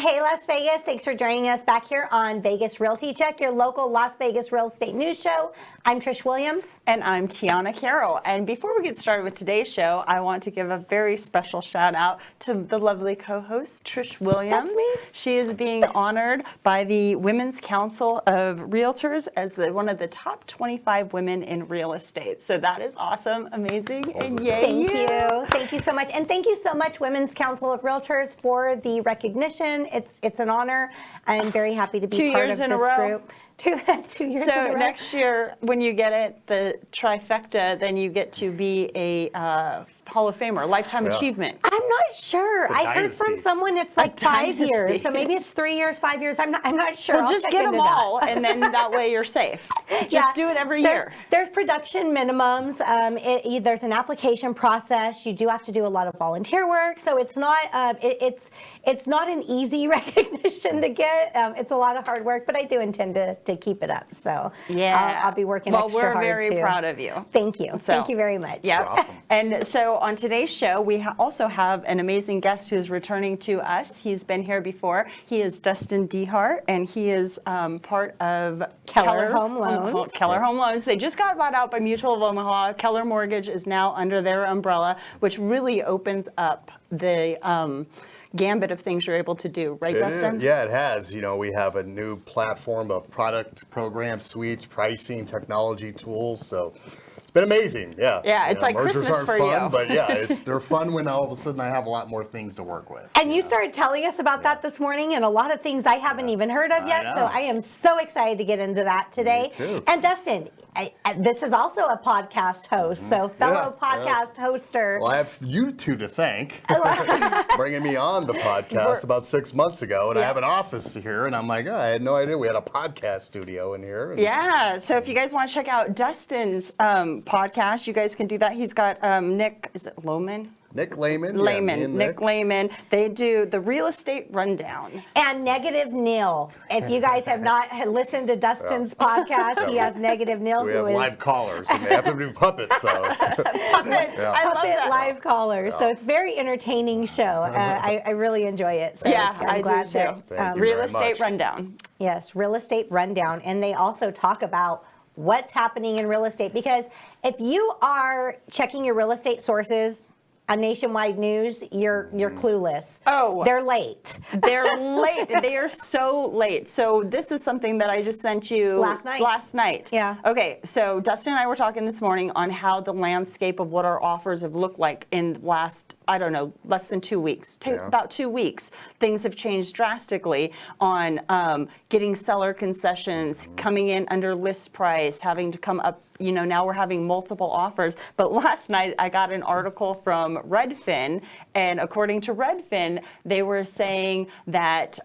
Hey, Las Vegas. Thanks for joining us back here on Vegas Realty Check, your local Las Vegas real estate news show. I'm Trish Williams. And I'm Tiana Carroll. And before we get started with today's show, I want to give a very special shout out to the lovely co-host, Trish Williams. That's me. She is being honored by the Women's Council of Realtors as one of the top 25 women in real estate. So that is awesome, amazing, and yay. Thank you. Thank you so much. And thank you so much, Women's Council of Realtors, for the recognition. It's an honor. I'm very happy to be part of this group. 2 years in a row. So next year, when you get it, the trifecta, then you get to be a Hall of Famer, Lifetime Achievement. I'm not sure. I heard from someone it's like 5 years, so maybe it's 3 years, 5 years. I'm not sure. Well, just get them all, and then that way you're safe. Just do it every year. There's production minimums. There's an application process. You do have to do a lot of volunteer work, so it's not it's not an easy recognition to get. It's a lot of hard work, but I do intend to keep it up. So yeah, I'll be working extra hard. Well, we're very proud of you. Thank you. Thank you very much. Yeah. Awesome. And so on today's show, we also have an amazing guest who's returning to us. He's been here before. He is Dustin Dehart, and he is part of Keller Home Loans. Keller Home Loans. They just got bought out by Mutual of Omaha. Keller Mortgage is now under their umbrella, which really opens up the gambit of things you're able to do, right, Dustin? Yeah, it has. You know, we have a new platform of product, program, suites, pricing, technology, tools. So it's been amazing. Yeah. Yeah, it's like mergers Christmas aren't for fun, you. But yeah, they're fun when all of a sudden I have a lot more things to work with. And you started telling us about that this morning, and a lot of things I haven't even heard of yet. So I am so excited to get into that today. Me too. And Dustin, this is also a podcast host, so fellow podcast hoster. Well, I have you two to thank bringing me on the podcast about 6 months ago, and I have an office here, and I'm like, I had no idea we had a podcast studio in here. Yeah, so if you guys want to check out Dustin's podcast, you guys can do that. He's got Nick, is it Lohman? Nick Lehman. Nick Lehman. They do the real estate rundown. And Negative Neil. If you guys have not listened to Dustin's podcast, he has Negative Neil. We have live callers, and they have to be puppets, though. Puppets. I love that. Live callers. So it's a very entertaining show. I really enjoy it. So yeah, I'm glad do too. that, Real estate rundown. Yes, real estate rundown. And they also talk about what's happening in real estate, because if you are checking your real estate sources on Nationwide News, you're clueless. Oh. They're late. They're late. They are so late. So this was something that I just sent you last night. Yeah. Okay, so Dustin and I were talking this morning on how the landscape of what our offers have looked like in last, I don't know, less than 2 weeks. About 2 weeks. Things have changed drastically on getting seller concessions, coming in under list price, having to come up. You know, now we're having multiple offers. But last night I got an article from Redfin, and according to Redfin, they were saying that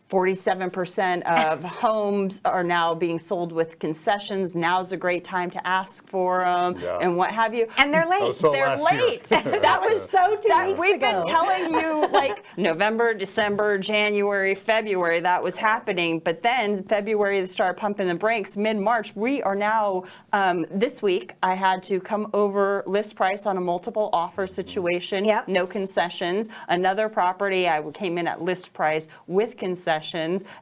47% of homes are now being sold with concessions. Now's a great time to ask for them and what have you. And they're late. They're late. That was so 2 weeks We've ago. been telling you like November, December, January, February, that was happening. But then February, they started pumping the brakes. Mid-March, we are now, this week, I had to come over list price on a multiple offer situation. Yep. No concessions. Another property, I came in at list price with concessions.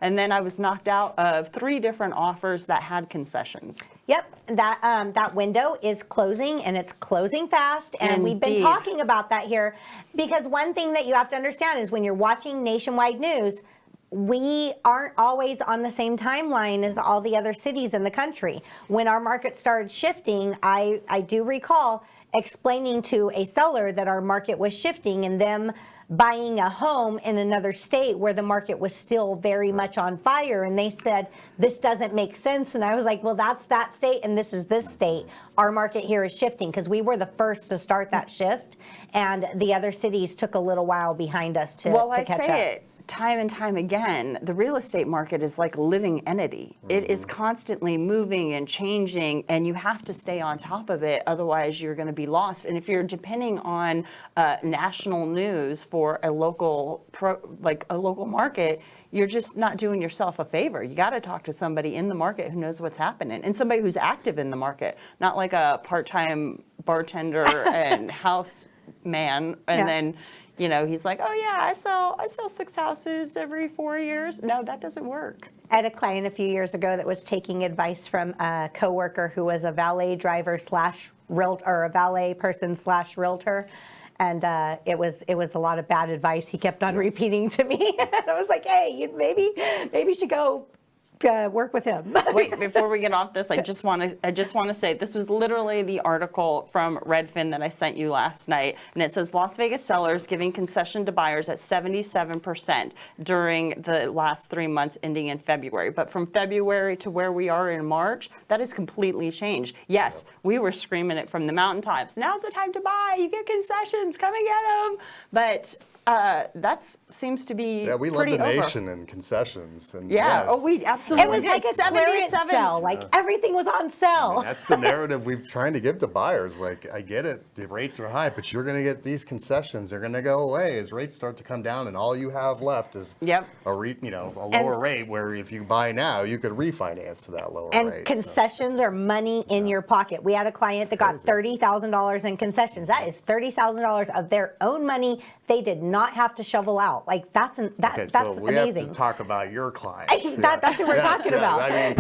And then I was knocked out of 3 different offers that had concessions. Yep, that window is closing, and it's closing fast. And we've been talking about that here, because one thing that you have to understand is when you're watching Nationwide News, we aren't always on the same timeline as all the other cities in the country. When our market started shifting, I do recall explaining to a seller that our market was shifting, and them buying a home in another state where the market was still very much on fire, and they said, this doesn't make sense. And I was like, well, that's that state and this is this state. Our market here is shifting, because we were the first to start that shift, and the other cities took a little while behind us to catch up. Time and time again, the real estate market is like a living entity. It is constantly moving and changing, and you have to stay on top of it. Otherwise, you're going to be lost. And if you're depending on national news for a local market, you're just not doing yourself a favor. You got to talk to somebody in the market who knows what's happening, and somebody who's active in the market, not like a part-time bartender and house man, and then you know, he's like, oh yeah, I sell 6 houses every 4 years. No, that doesn't work. I had a client a few years ago that was taking advice from a coworker who was a valet driver / realtor, or a valet person / realtor. And it was a lot of bad advice he kept on repeating to me. And I was like, hey, you maybe you should go work with him. Wait, before we get off this, I just want to say this was literally the article from Redfin that I sent you last night, and it says Las Vegas sellers giving concession to buyers at 77% during the last 3 months ending in February. But from February to where we are in March, that has completely changed. Yes, we were screaming it from the mountaintops. Now's the time to buy. You get concessions. Come and get them. But that seems to be we love pretty the over. nation and concessions. And Yeah. yes. Oh, we absolutely. It was like a clearance sale. Like everything was on sale. That's the narrative we're trying to give to buyers. Like, I get it, the rates are high, but you're going to get these concessions. They're going to go away as rates start to come down, and all you have left is a lower rate. Where if you buy now, you could refinance to that lower rate. And concessions are money in your pocket. We had a client that got $30,000 in concessions. That is $30,000 of their own money. They did not have to shovel out. Like that's so we amazing. have to talk about your client. That's what we're talking about. I mean,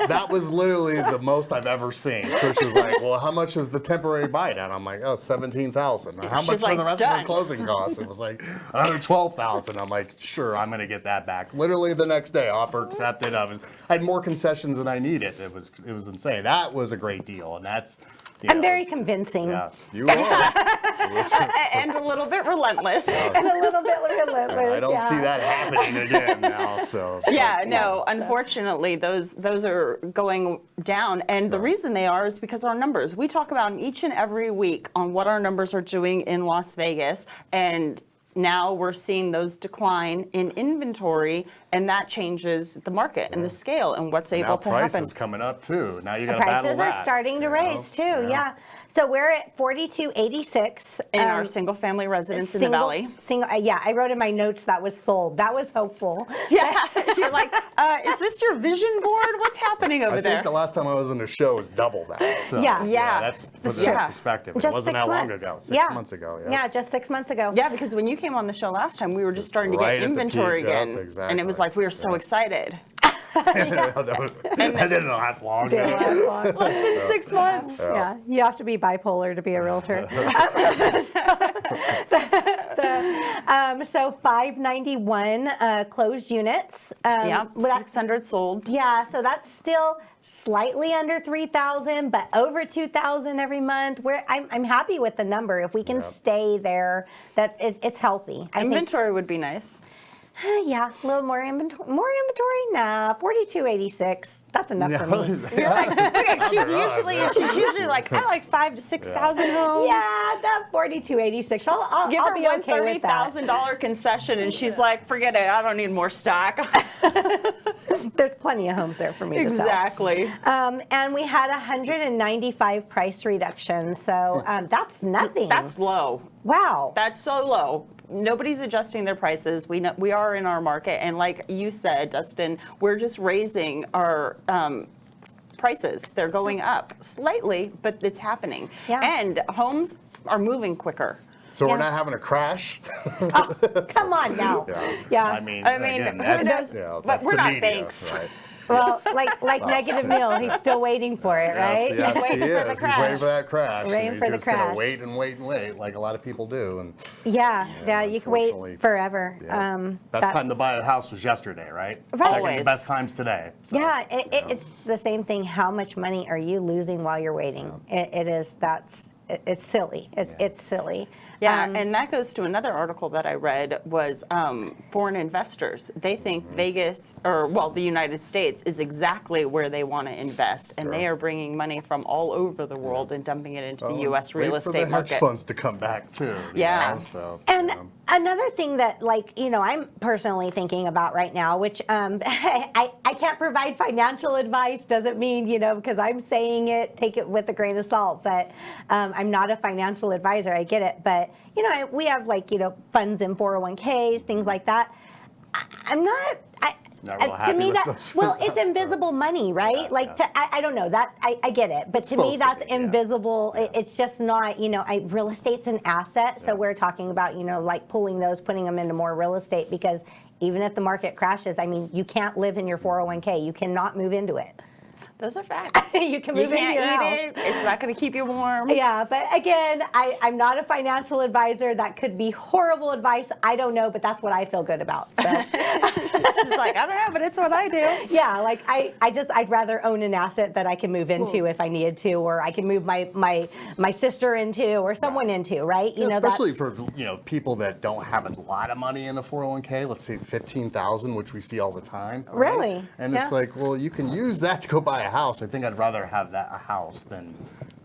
that was literally the most I've ever seen. Trish is like, well, how much is the temporary buy down? I'm like, oh, $17,000. How much for the rest of our closing costs? It was like another $12,000. I'm like, sure, I'm going to get that back. Literally the next day, offer accepted. I had more concessions than I needed. It was insane. That was a great deal, and that's. I'm very convincing. Yeah, you are. And a little bit relentless. And a little bit relentless. I don't see that happening again now. So. Unfortunately, those are going down, and the reason they are is because our numbers. We talk about each and every week on what our numbers are doing in Las Vegas, and now we're seeing those decline in inventory, and that changes the market and the scale and what's able to happen. Now prices coming up too. Now you got to battle that. Prices are starting to raise too. Yeah. So we're at $42.86 in our single-family residence in the valley. I wrote in my notes that was sold. That was hopeful. Yeah, you're like, is this your vision board? What's happening over there? I think the last time I was on the show was double that. So, that's put it in perspective. It wasn't that long ago. 6 months ago. Yeah, just 6 months ago. Yeah, because when you came on the show last time, we were just starting to get inventory again, and it was like we were so excited. That didn't last long. Less than 6 months. Yeah, you have to be bipolar to be a realtor. So 591 closed units. 600 sold. Yeah, so that's still slightly under 3,000, but over 2,000 every month. I'm happy with the number. If we can stay there, that it's healthy. Inventory would be nice. Yeah, a little more inventory. More inventory? Nah, $42.86. That's enough for me. You're like, she's usually like, I like 5,000 to 6,000 homes. Yeah, that $42.86. I'll Give her be okay with that. $30,000 concession, and she's like, forget it. I don't need more stock. There's plenty of homes there for me to sell. Exactly. And we had 195 price reductions, so that's nothing. That's low. Wow. That's so low. Nobody's adjusting their prices. We are in our market, and like you said, Dustin, we're just raising our prices. They're going up slightly, but it's happening. Yeah. And homes are moving quicker. So we're not having a crash? Oh, come on now. Yeah. I mean, again, who knows? But we're not banks. Right? Well, like Negative Neil, he's still waiting for it, right? Yes, He's waiting he for the is. crash. He's waiting for that crash. Waiting and for the he's just going crash. to wait and wait and wait, like a lot of people do. And Yeah, you can wait unfortunately, forever. Best time to buy a house was yesterday, right? Right. Second to best times today. So, Yeah, it's the same thing. How much money are you losing while you're waiting? It's silly. It's silly. Yeah, and that goes to another article that I read was foreign investors. They think Vegas, the United States is exactly where they want to invest, and they are bringing money from all over the world and dumping it into the U.S. real estate market. Wait for the hedge funds to come back too. Yeah. And another thing that, I'm personally thinking about right now, which I can't provide financial advice, doesn't mean, because I'm saying it, take it with a grain of salt, but I'm not a financial advisor, I get it, but, we have funds in 401ks, things like that. Not real to happy me, with that those. well, it's invisible money, right? Yeah, like yeah. I don't know that I get it, but to me, supposed to that's be, yeah. invisible. Yeah. It's just not, real estate's an asset, so Yeah. we're talking about, like pulling those, putting them into more real estate, because even if the market crashes, I mean, you can't live in your 401k. You cannot move into it. Those are facts. You can move into can't your eat house. it. It's not going to keep you warm. Yeah, but again, I'm not a financial advisor. That could be horrible advice. I don't know, but that's what I feel good about. So. It's just like, I don't know, but it's what I do. Yeah, like I'd rather own an asset that I can move into if I needed to, or I can move my sister into, or someone into, right? Yeah, especially for people that don't have a lot of money in a 401k. Let's say 15,000, which we see all the time. Right? Really? And Yeah. it's like, well, you can use that to go buy a house. I think I'd rather have a house than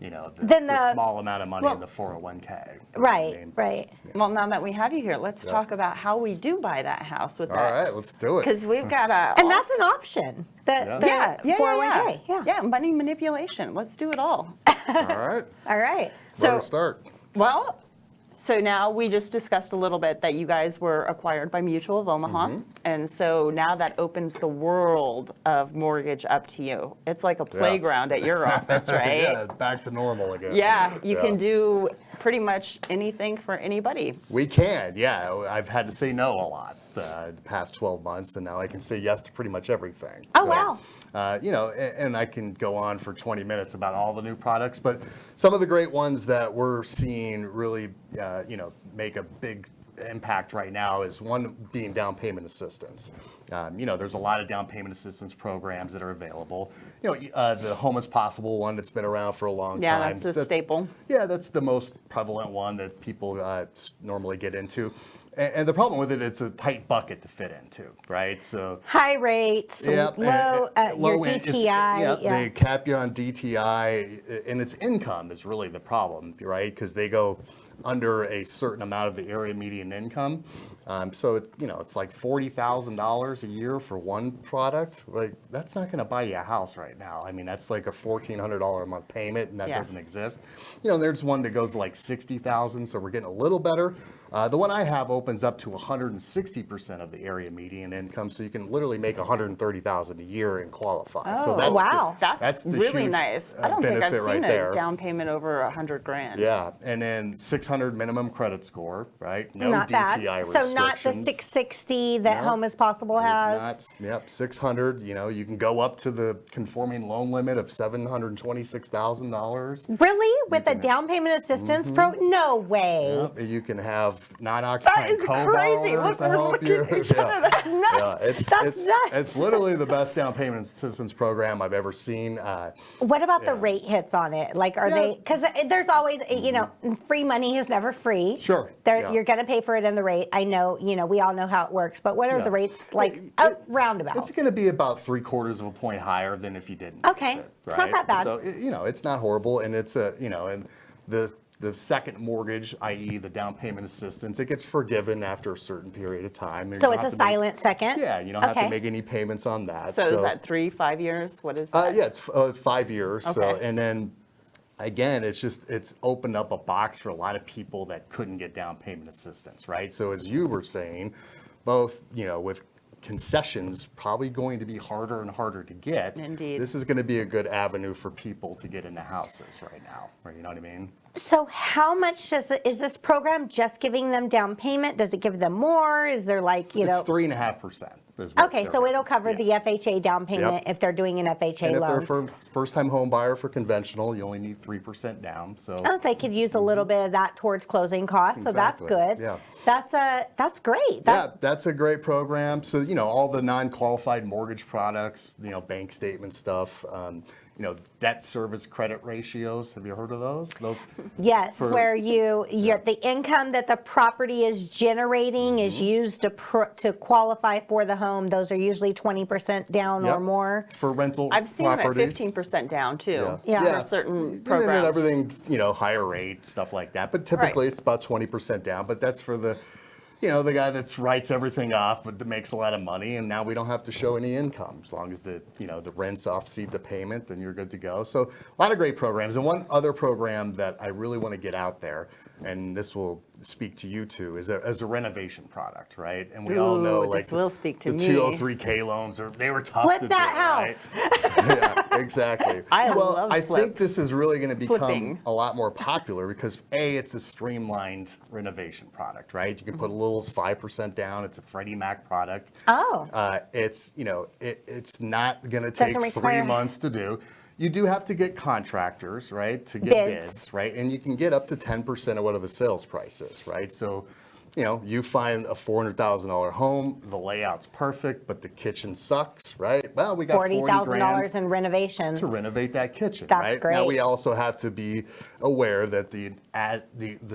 the small amount of money in the 401k. Right, right. Well, now that we have you here, let's talk about how we do buy that house with that. All right, let's do it. Because we've got a... And that's an option. The 401k. Yeah. Yeah, money manipulation. Let's do it all. All right. All right. So- Where to start? Well, so now we just discussed a little bit that you guys were acquired by Mutual of Omaha. And so now that opens the world of mortgage up to you. It's like a playground at your office, right? Yeah, it's back to normal again. Yeah, you can do pretty much anything for anybody. We can, yeah. I've had to say no a lot the past 12 months, and now I can say yes to pretty much everything. Oh, wow. And I can go on for 20 minutes about all the new products, but some of the great ones that we're seeing really, make a big impact right now is one being down payment assistance. There's a lot of down payment assistance programs that are available. The Home is Possible one that's been around for a long time. Yeah, that's a staple. Yeah, that's the most prevalent one that people normally get into. And the problem with it, it's a tight bucket to fit into, right? So high rates, yep, low, low your DTI. They cap you on DTI, and its income is really the problem, right? Because they go under a certain amount of the area median income. So it's like $40,000 a year for one product. Like, that's not going to buy you a house right now. I mean, that's like a $1,400 a month payment, and that doesn't exist. There's one that goes to like $60,000, so we're getting a little better. The one I have opens up to 160% of the area median income, so you can literally make $130,000 a year and qualify. Oh, so that's wow. That's the really huge, nice. I don't think I've benefit seen right there. a down payment over $100,000. Yeah, and then 600 minimum credit score, right? No Not bad. DTI So restrictions. not the 660 that No, Home is Possible has. It's not. Yep, 600. You can go up to the conforming loan limit of $726,000. Really? With a down payment assistance No way. Yep, you can have non-occupying That is crazy. co-borrowers Look, to we're help looking you. at each other. That's nuts. That's nuts. It's literally the best down payment assistance program I've ever seen. What about the rate hits on it? Like, are they, because there's always, free money is never free. Sure, There, yeah. You're going to pay for it in the rate. I know, we all know how it works, but what are the rates like roundabout? It's going to be about 3/4 of a point higher than if you didn't. Okay. use it, It's not that bad. So it's not horrible, and it's and the second mortgage, i.e. the down payment assistance, it gets forgiven after a certain period of time. So it's a silent second? Yeah, you don't have to make any payments on that. So is that 3-5 years? What is that? Yeah, it's 5 years. So, Okay. and then again, it's opened up a box for a lot of people that couldn't get down payment assistance, right? So as you were saying, both with concessions probably going to be harder and harder to get. Indeed. This is going to be a good avenue for people to get into houses right now. Right? You know what I mean? So how much is this program just giving them down payment? Does it give them more? Is there like, It's 3.5%. Okay, so it'll cover the FHA down payment if they're doing an FHA And if loan. they're a first-time home buyer for conventional, you only need 3% down. So They could use a little bit of that towards closing costs, so that's Exactly, good. yeah. That's great. Yeah, that's a great program. So, all the non-qualified mortgage products, bank statement stuff, debt service credit ratios. Have you heard of those? Yes, where the income that the property is generating is used to qualify for the home. Those are usually 20% down or Yep. more. It's for rental I've seen properties. them at 15% down too Yeah. for certain And then programs. everything, higher rate, stuff like that. But typically it's about 20% down. But that's for the guy that writes everything off, but that makes a lot of money, and now we don't have to show any income. As long as the rents offset the payment, then you're good to go. So a lot of great programs. And one other program that I really want to get out there, and this will speak to you too, is as a renovation product, right? And we all know, like, this will speak to the me. 203K loans, they were tough Flip to that do, house. right? Yeah, exactly. I well, love I think flips. this is really going to become Flipping. a lot more popular because it's a streamlined renovation product, right? You can put a little 5% down. It's a Freddie Mac product. Oh. It's it's not going to take Doesn't 3 require- months to do. You do have to get contractors, right, to get bids, right? And you can get up to 10% of what the sales price is, right? So, you find a $400,000 home, the layout's perfect, but the kitchen sucks, right? Well, we got $40,000 in renovations. to renovate that kitchen, That's right? great. Now we also have to be aware that the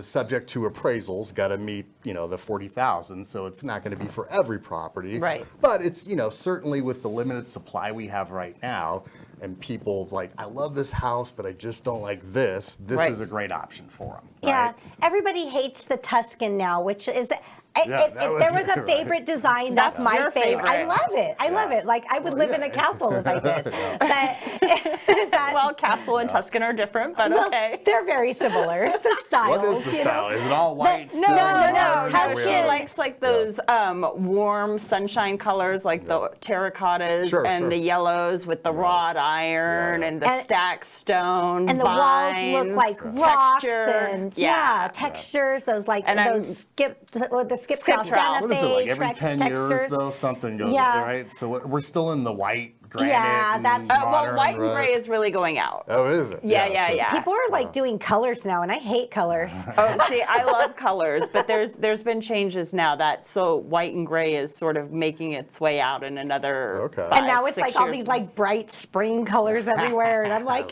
subject to appraisals got to meet, the 40,000, so it's not going to be for every property. Right. But it's, certainly with the limited supply we have right now, and people like, I love this house, but I just don't like this. This Right. is a great option for them. Yeah, Right? everybody hates the Tuscan now, which is. Yeah, If that was- there was a right. favorite design, that's That's my your favorite. I favorite. love it. I love Yeah. it. Like I would live in a castle if I did. But Well, Castle and Tuscan are different, but well, okay. they're very similar. The styles. What is the style? Is it all white? No, still? no, Modern? Tuscan. She likes like those warm sunshine colors, like the terracottas Sure, and sure. the yellows with the wrought iron Yeah. and the And- stacked stone And the vines, walls look like rocks texture. and textures. Those like And I'm- those skip Skip trowel, trowel. Santa What is it, Fe like every tex- 10 textures. years, though, something goes, Yeah. right? So we're still in the white, granite, Yeah, and that's- Well, modern, white and right? gray is really going out. Oh, is it? Yeah. People are like doing colors now, and I hate colors. Oh, see, I love colors, but there's been changes now that so white and gray is sort of making its way out in another. Okay. 5, And now it's 6 like all years. these like bright spring colors everywhere, and I'm like,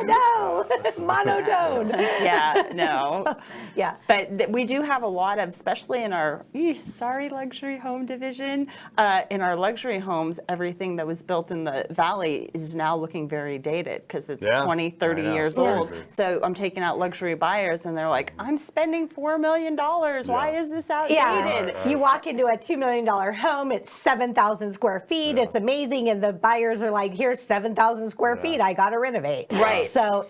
no, monotone. Yeah, no. Yeah. But we do have a lot of, especially in our, luxury home division, in our luxury homes, everything that was built in the valley is now looking very dated because it's Yeah, 20, 30 I know. years It's old. crazy. So I'm taking out luxury buyers and they're like, I'm spending $4 million. Why Yeah. is this outdated? Yeah, you walk into a $2 million home, it's 7,000 square feet, it's amazing, and the buyers are like, here's 7,000 square feet, I gotta renovate. Right. So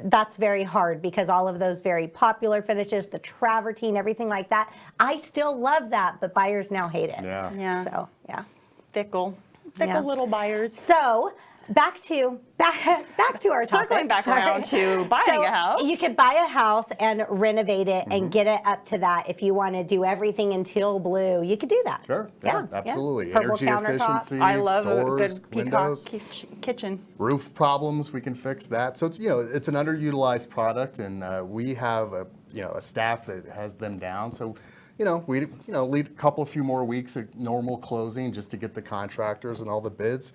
that's very hard because all of those very popular finishes, the travertine, everything like that, I still love that, but buyers now hate it. Yeah. Yeah. So, yeah. Fickle Yeah. little buyers. So back to our Circling topic. back Sorry. around to buying So a house. You could buy a house and renovate it and get it up to that. If you want to do everything in teal blue, you could do that. Sure. Yeah, absolutely. Purple Energy countertops. efficiency, I love doors, a good peacock windows, kitchen. roof problems, we can fix that. So it's it's an underutilized product, and we have a staff that has them down. So we lead a few more weeks of normal closing just to get the contractors and all the bids.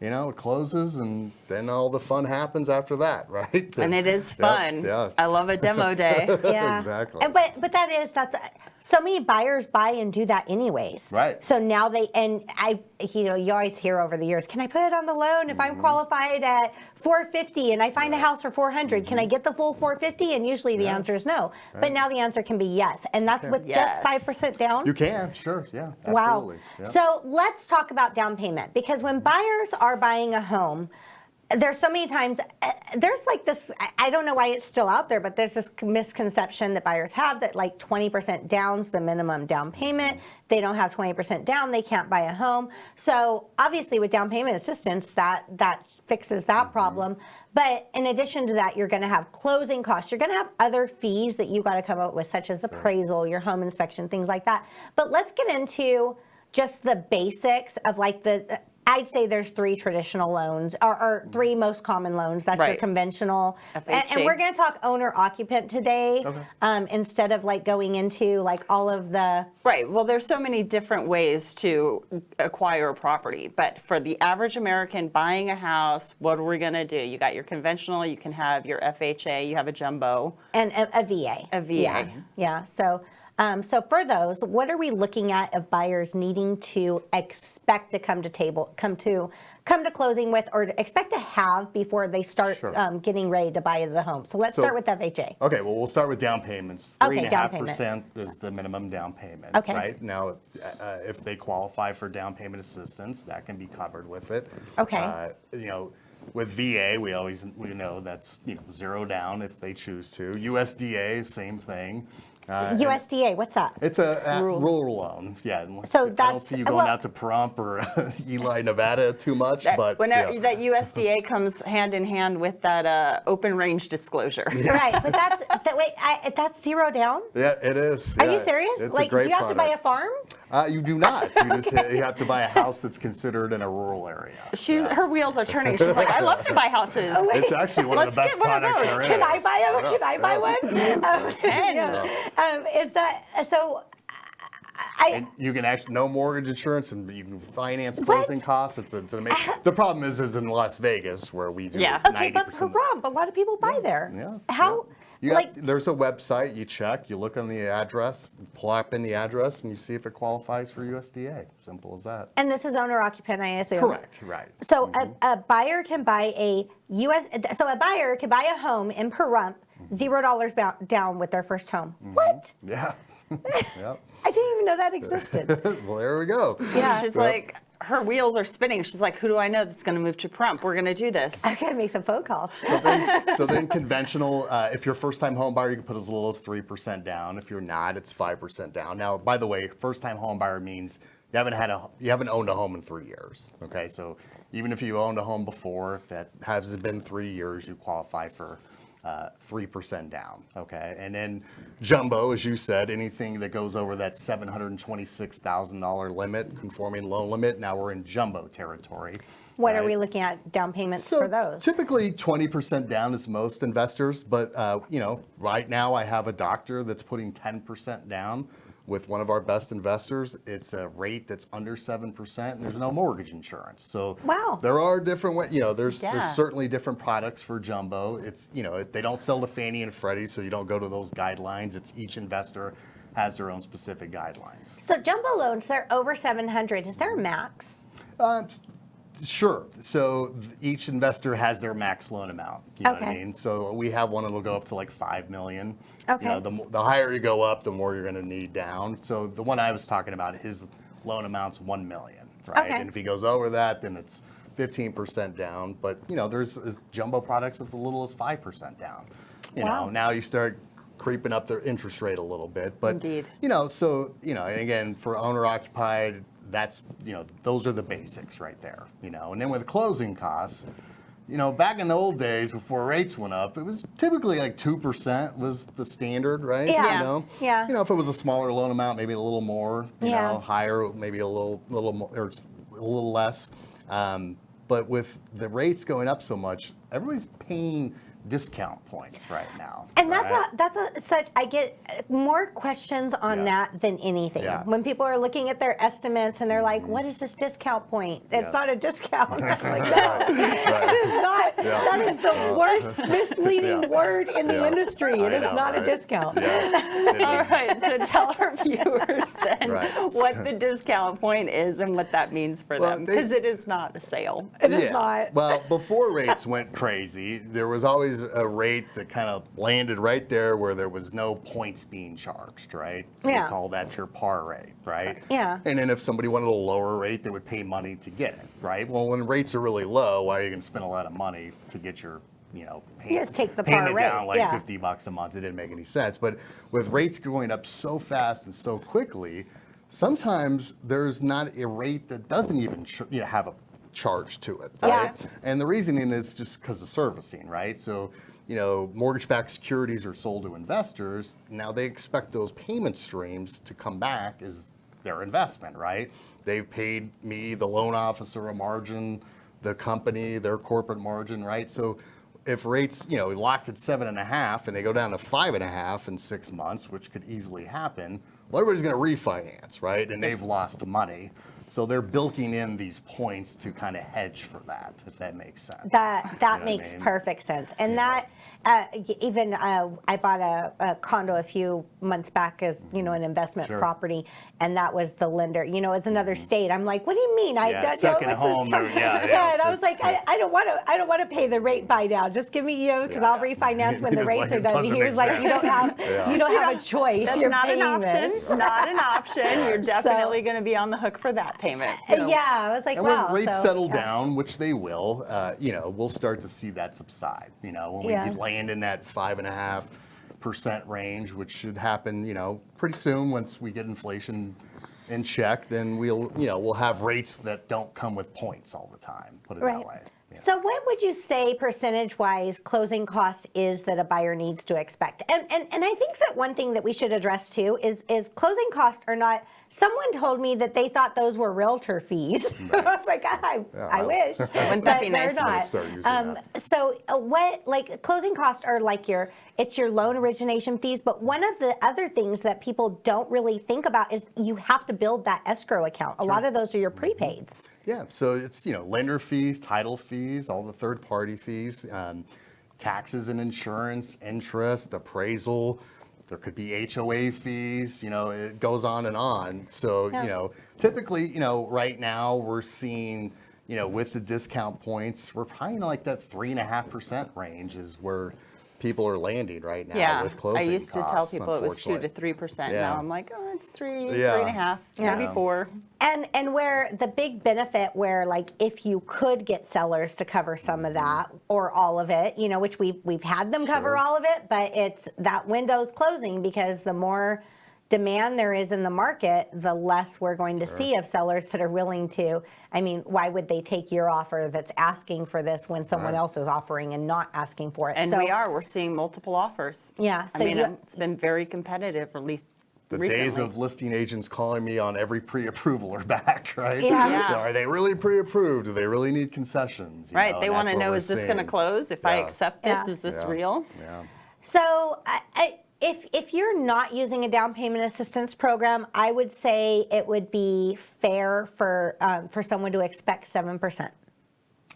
It closes, and then all the fun happens after that, right? And it is fun. Yeah. I love a demo day. Yeah. Exactly. And, but that's so many buyers buy and do that anyways. Right. So now you always hear over the years, can I put it on the loan if I'm qualified at 450 and I find a house for 400? Can I get the full 450? And usually the answer is no. But now the answer can be yes, and that's with Yes. just 5% down. You can, sure, yeah, Wow. absolutely. Yeah. So let's talk about down payment, because when buyers are buying a home, there's so many times, there's like this, I don't know why it's still out there, but there's this misconception that buyers have that like 20% down's the minimum down payment. They don't have 20% down, they can't buy a home. So obviously with down payment assistance, that fixes that problem. But in addition to that, you're going to have closing costs. You're going to have other fees that you got to come up with, such as appraisal, your home inspection, things like that. But let's get into just the basics of like I'd say there's 3 traditional loans, or 3 most common loans. That's your Right. conventional. And FHA. we're going to talk owner-occupant today, instead of like going into like all of the. Right. Well, there's so many different ways to acquire a property. But for the average American buying a house, what are we going to do? You got your conventional, you can have your FHA, you have a jumbo. And a VA. A VA. Yeah. So for those, what are we looking at of buyers needing to expect to come to closing with, or to expect to have before they start Sure. getting ready to buy the home? So let's start with FHA. Okay, well, we'll start with down payments. Okay, down payment. 3.5% is the minimum down payment. Okay. Right now, if they qualify for down payment assistance, that can be covered with it. Okay. with VA, we know that's zero down if they choose to. USDA, same thing. USDA, what's that? It's a rural loan, yeah. So I don't that's see you going out to Pahrump or Ely, Nevada too much, but whenever that USDA comes hand in hand with that open range disclosure. Right, but that's zero down? Yeah, it is. Are Yeah. you serious? It's Like, a great do you have to buy a farm? You do not. You have to buy a house that's considered in a rural area. Her wheels are turning. She's like, I love to buy houses. Oh, It's actually one of the best Let's get one of products those. there is. Can I buy Can I buy one? Is that so? And you can actually no mortgage insurance, and you can finance closing costs. It's amazing. The problem is in Las Vegas where we do 90%. Okay, but Pahrump, a lot of people buy there. Yeah. How? There's a website, you check, you look on the address, plop in the address, and you see if it qualifies for USDA. Simple as that. And this is owner occupied, I assume. Correct, right. So a buyer can buy a home in Pahrump, $0 down with their first home. What? Yeah. Yep. I didn't even know that existed. Well, there we go. Yeah. She's like, her wheels are spinning. She's like, who do I know that's going to move to Pahrump? We're going to do this. I gotta make some phone calls. So then conventional, if you're a first-time home buyer, you can put as little as 3% down. If you're not, it's 5% down. Now, by the way, first-time home buyer means you haven't owned a home in 3 years. Okay, so even if you owned a home before, that hasn't been 3 years, you qualify for 3% down, okay? And then jumbo, as you said, anything that goes over that $726,000 limit, conforming loan limit, now we're in jumbo territory. What are we looking at down payments for those? Typically 20% down is most investors, but right now I have a doctor that's putting 10% down with one of our best investors. It's a rate that's under 7%, and there's no mortgage insurance. So wow. There are different ways. There's certainly different products for jumbo. It's they don't sell to Fannie and Freddie, so you don't go to those guidelines. It's each investor has their own specific guidelines. So jumbo loans, they're over 700. Is there a max? Sure. So each investor has their max loan amount. You know what I mean? So we have one that'll go up to like $5 million. Okay. The higher you go up, the more you're going to need down. So the one I was talking about, his loan amount's $1 million, right? Okay. And if he goes over that, then it's 15% down. But there's jumbo products with as little as 5% down. Now you start creeping up their interest rate a little bit. But Indeed. and again, for owner occupied, that's those are the basics right there. And then with closing costs, back in the old days before rates went up, it was typically like 2% was the standard, right? Yeah. Yeah. If it was a smaller loan amount, maybe a little more. Higher, maybe a little more or a little less. But with the rates going up so much, everybody's paying discount points right now. And I get more questions on that than anything. Yeah. When people are looking at their estimates and they're like, what is this discount point? It's not a discount. I'm like, no, it is not. That is the worst misleading word in the industry. It is not a discount. Yes, All right, so tell our viewers then Right. what the discount point is and what that means for them, because it is not a sale. It is not. Well, before rates went crazy, there was always a rate that kind of landed right there where there was no points being charged, right? Yeah. We call that your par rate, right? Yeah. And then if somebody wanted a lower rate, they would pay money to get it, right? Well, when rates are really low, why are you going to spend a lot of money to get your just take the par payment rate, down like yeah. $50 a month? It didn't make any sense. But with rates going up so fast and so quickly, sometimes there's not a rate that doesn't even have a charge to it, right? Yeah. And the reasoning is just because of servicing, right? So, mortgage-backed securities are sold to investors. Now they expect those payment streams to come back as their investment, right? They've paid me, the loan officer, a margin, the company, their corporate margin, right? So if rates, locked at 7.5 and they go down to 5.5 in 6 months, which could easily happen, well, everybody's going to refinance, right? And they've lost money. So they're bilking in these points to kind of hedge for that, if that makes sense. That You know makes what I mean? perfect sense. And that even I bought a condo a few months back as an investment property, and that was the lender. It's another state. I'm like, what do you mean? Second home. And I was like, I don't want to pay the rate buy down. Just give me because I'll refinance when the rates are done. He was like, you don't have a choice. That's You're not an option. this. Not an option. You're definitely going to be on the hook for that payment. I was like, and wow. when rates settle down, which they will, we'll start to see that subside. When we land in that 5.5% range, which should happen, pretty soon once we get inflation in check, then we'll have rates that don't come with points all the time. Put it that way. Yeah. So what would you say percentage-wise closing cost is that a buyer needs to expect? And I think that one thing that we should address too is closing costs are not. Someone told me that they thought those were realtor fees. Right. I was like, I wish. Wouldn't that be nice? They're not. Start using that. So what closing costs are like it's your loan origination fees, but one of the other things that people don't really think about is you have to build that escrow account. A lot of those are your prepaids. Yeah, so it's lender fees, title fees, all the third-party fees, taxes and insurance, interest, appraisal. There could be HOA fees. It goes on and on. So typically, right now we're seeing, with the discount points, we're probably like that 3.5% range is where people are landing right now with closing costs. I used to tell people it was 2 to 3%. Now I'm like, it's 3.5, maybe 4. And where the big benefit, where if you could get sellers to cover some of that or all of it, which we've had them cover all of it, but it's that window's closing because the more demand there is in the market, the less we're going to see of sellers that are willing to. I mean, why would they take your offer that's asking for this when someone else is offering and not asking for it? And we're seeing multiple offers. Yeah. So it's been very competitive, at least the recently. days of listing agents calling me on every pre-approval are back, right? Yeah. Are they really pre-approved? Do they really need concessions? Right. They want to know, is this going to close? If I accept this, is this real? Yeah. So if you're not using a down payment assistance program, I would say it would be fair for someone to expect 7%.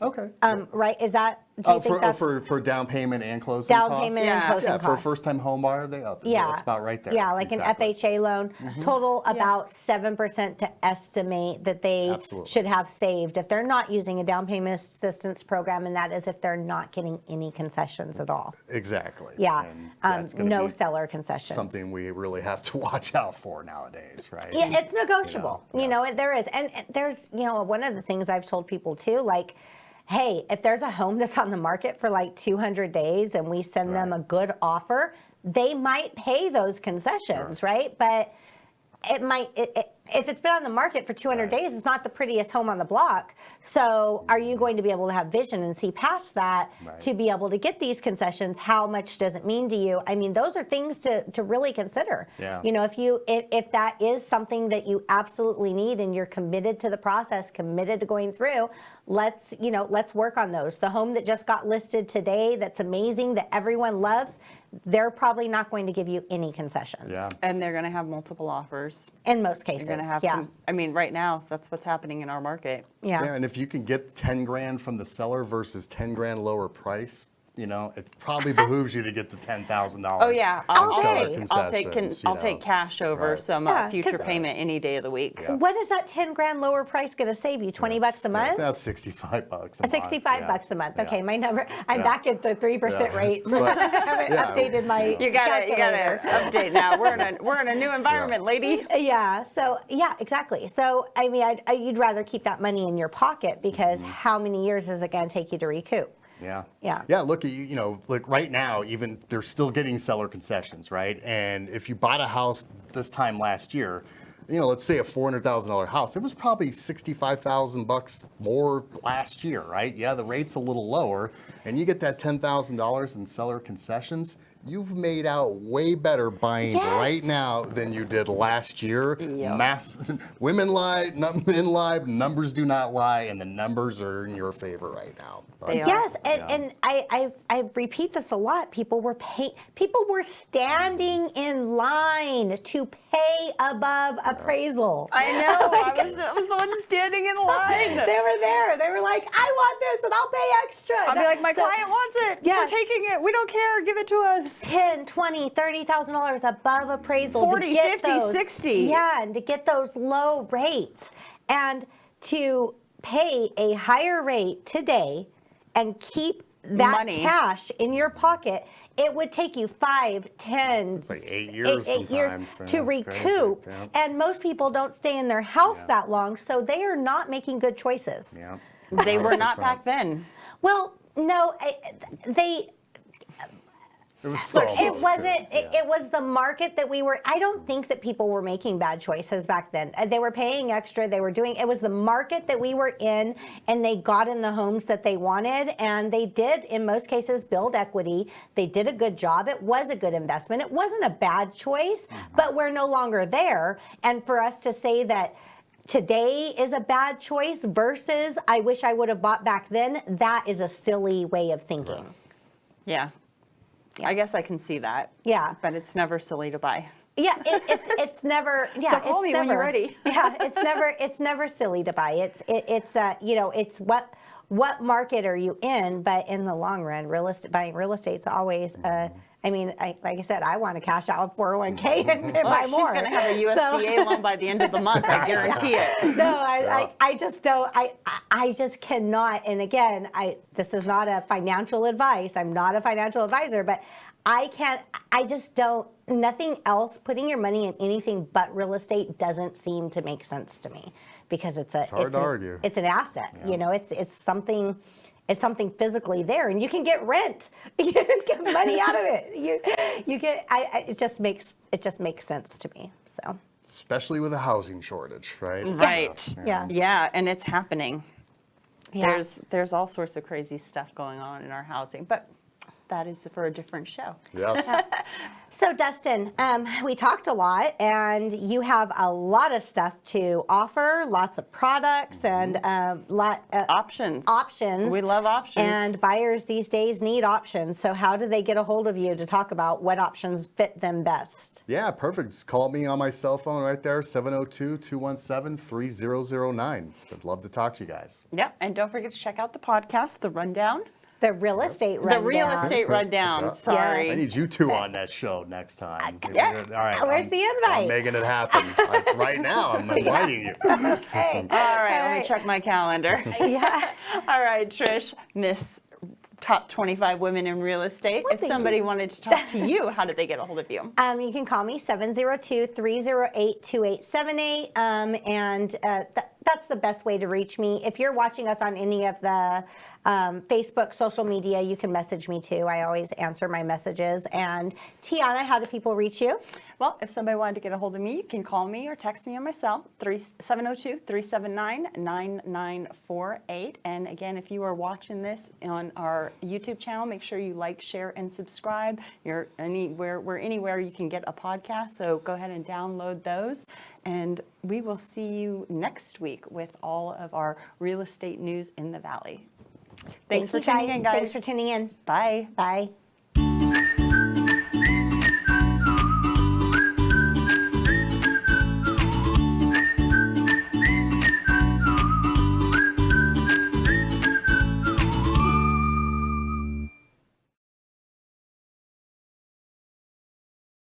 Okay. Right? Is that? Do you think that's for down payment and closing costs? down payment and closing costs? For a first-time home buyer, it's about right there. Yeah, like exactly. an FHA loan, total about 7% to estimate that they should have saved if they're not using a down payment assistance program, and that is if they're not getting any concessions at all. Exactly. Yeah, And that's gonna no be seller concessions. something we really have to watch out for nowadays, right? Yeah, it's negotiable. There is, and there's one of the things I've told people too, hey, if there's a home that's on the market for 200 days and we send them a good offer, they might pay those concessions, right? But it might, if it's been on the market for 200 days, it's not the prettiest home on the block. So are you going to be able to have vision and see past that to be able to get these concessions? How much does it mean to you? I mean, those are things to really consider. Yeah. If that is something that you absolutely need and you're committed to the process, committed to going through, let's work on those. The home that just got listed today, that's amazing, that everyone loves, they're probably not going to give you any concessions. Yeah. And they're going to have multiple offers. In most cases, You're going to have to, I mean, right now, that's what's happening in our market. Yeah. And if you can get 10 grand from the seller versus 10 grand lower price, it probably behooves you to get the $10,000. Oh yeah, I'll take cash over Right. some future payment any day of the week. Yeah. What is that 10 grand lower price going to save you? $20 a month? That's $65 a month. 65 bucks a month. Okay, Yeah. my number. I'm back at the 3% rates. But- I haven't updated my. You gotta update now. We're in a new environment, lady. Yeah. So exactly. So I mean, you'd rather keep that money in your pocket because how many years is it going to take you to recoup? Yeah. Yeah. Yeah. Look, look right now, even they're still getting seller concessions, right? And if you bought a house this time last year, let's say a $400,000 house, it was probably $65,000 more last year, right? Yeah, the rate's a little lower, and you get that $10,000 in seller concessions, you've made out way better buying right now than you did last year. Women lie, men lie, numbers do not lie, and the numbers are in your favor right now. Yes, and I repeat this a lot. People were standing in line to pay above appraisal. I know. I was the one standing in line. They were there. They were like, I want this, and I'll pay extra. I'll be like, my client wants it. Yeah. We're taking it. We don't care. Give it to us. $10,000, $20,000, $30,000 above appraisal. 40, 50, 60. Yeah, and to get those low rates. And to pay a higher rate today and keep that cash in your pocket, it would take you 5, 10, it's like 8 years, 8 years to recoup. And most people don't stay in their house that long, so they are not making good choices. Yeah. They were not back then. Well, no, it was it was the market that we were. I don't think that people were making bad choices back then. They were paying extra. They were doing. It was the market that we were in, and they got in the homes that they wanted, and they did in most cases build equity. They did a good job. It was a good investment. It wasn't a bad choice, but we're no longer there. And for us to say that today is a bad choice versus I wish I would have bought back then, that is a silly way of thinking. Yeah. I guess I can see that. Yeah. But it's never silly to buy. Yeah, it's never. Yeah, so call me when you're ready. Yeah, it's never silly to buy. It's what market are you in? But in the long run, buying real estate's always. I mean, like I said, I want to cash out 401k and buy more. She's going to have a USDA loan by the end of the month. I guarantee it. No, I just don't. I just cannot. And again, this is not a financial advice. I'm not a financial advisor, but I can't. I just don't. Nothing else. Putting your money in anything but real estate doesn't seem to make sense to me because it's hard to argue. It's an asset. Yeah. You know, it's something. It's something physically there, and you can get rent. You can get money out of it. You get. It just makes sense to me. So. Especially with a housing shortage, right? Right. Yeah, and it's happening. Yeah. There's all sorts of crazy stuff going on in our housing, but that is for a different show. Yes. So Dustin, we talked a lot, and you have a lot of stuff to offer, lots of products and options. Options. We love options. And buyers these days need options. So how do they get a hold of you to talk about what options fit them best? Yeah, perfect. Just call me on my cell phone right there, 702-217-3009. I'd love to talk to you guys. Yeah, and don't forget to check out the podcast, The Rundown. The real estate rundown. The real estate rundown. Sorry. I need you two on that show next time. Yeah. All right. Where's the invite? I'm making it happen. Right now, I'm inviting you. Okay. All right. Let me check my calendar. Yeah. All right, Trish, Miss Top 25 Women in Real Estate. If somebody wanted to talk to you, how did they get a hold of you? You can call me 702-308-2878, and that's the best way to reach me. If you're watching us on any of the Facebook, social media, you can message me too. I always answer my messages. And Tiana, how do people reach you? Well, if somebody wanted to get a hold of me, you can call me or text me on my cell, 702-379-9948. And again, if you are watching this on our YouTube channel, make sure you like, share, and subscribe. We're anywhere you can get a podcast, so go ahead and download those. And we will see you next week with all of our real estate news in the Valley. Thanks for tuning in, guys. Thanks for tuning in. Bye. Bye.